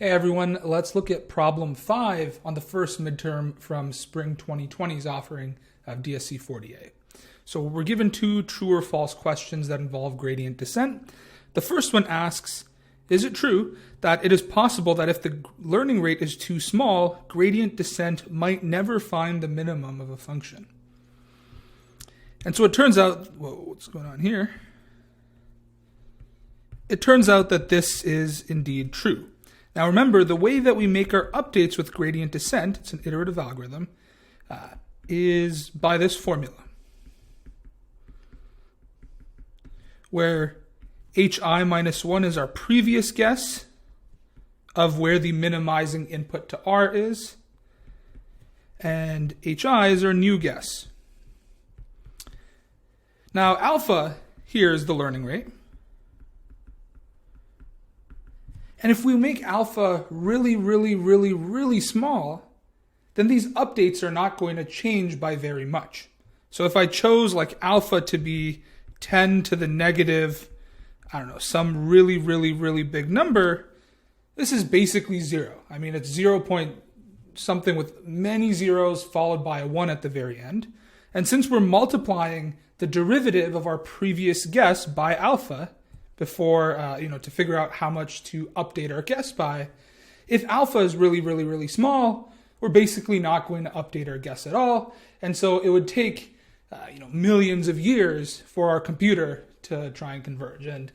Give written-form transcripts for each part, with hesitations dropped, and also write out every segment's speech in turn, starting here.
Hey everyone, let's look at problem 5 on the first midterm from spring 2020's offering of DSC 40A. So we're given two true or false questions that involve gradient descent. The first one asks, is it true that it is possible that if the learning rate is too small, gradient descent might never find the minimum of a function? And so it turns out, what's going on here? It turns out that this is indeed true. Now remember, the way that we make our updates with gradient descent, it's an iterative algorithm, is by this formula, where hi minus 1 is our previous guess of where the minimizing input to r is, and hi is our new guess. Now alpha here is the learning rate. And if we make alpha really small, then these updates are not going to change by very much. So if I chose like alpha to be 10 to the negative, I don't know, some really big number, this is basically 0. I mean, it's 0 point something with many zeros followed by a 1 at the very end. And since we're multiplying the derivative of our previous guess by alpha, before, to figure out how much to update our guess by. If alpha is really small, we're basically not going to update our guess at all. And so it would take, millions of years for our computer to try and converge. And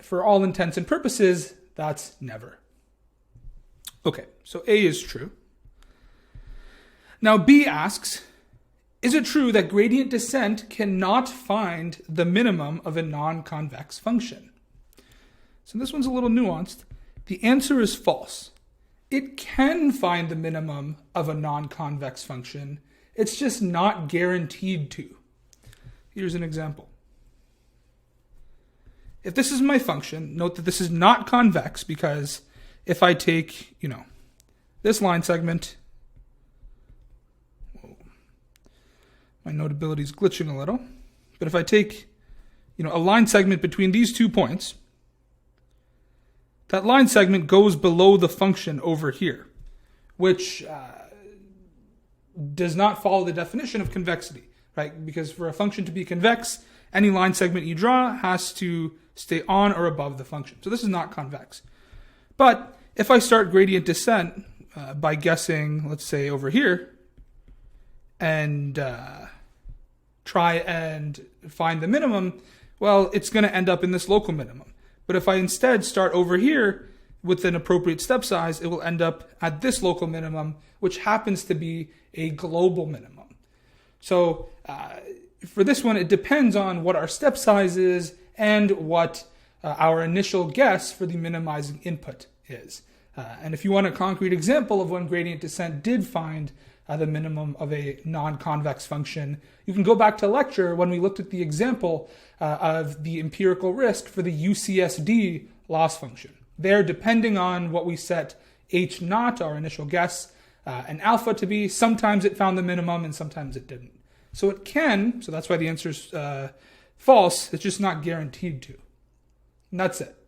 for all intents and purposes, that's never. Okay, so A is true. Now B asks, is it true that gradient descent cannot find the minimum of a non-convex function? So this one's a little nuanced. The answer is false. It can find the minimum of a non-convex function. It's just not guaranteed to. Here's an example. If this is my function, note that this is not convex because if I take, this line segment, my notability is glitching a little. But if I take, a line segment between these 2 points, that line segment goes below the function over here, which does not follow the definition of convexity, right? Because for a function to be convex, any line segment you draw has to stay on or above the function. So this is not convex. But if I start gradient descent by guessing, let's say over here, and try and find the minimum, well, it's going to end up in this local minimum. But if I instead start over here with an appropriate step size, it will end up at this local minimum, which happens to be a global minimum. So for this one, it depends on what our step size is and what our initial guess for the minimizing input is. And if you want a concrete example of when gradient descent did find the minimum of a non-convex function, you can go back to lecture when we looked at the example of the empirical risk for the UCSD loss function. There, depending on what we set h naught, our initial guess, and alpha to be, sometimes it found the minimum and sometimes it didn't. So it can, so that's why the answer is false, it's just not guaranteed to. And that's it.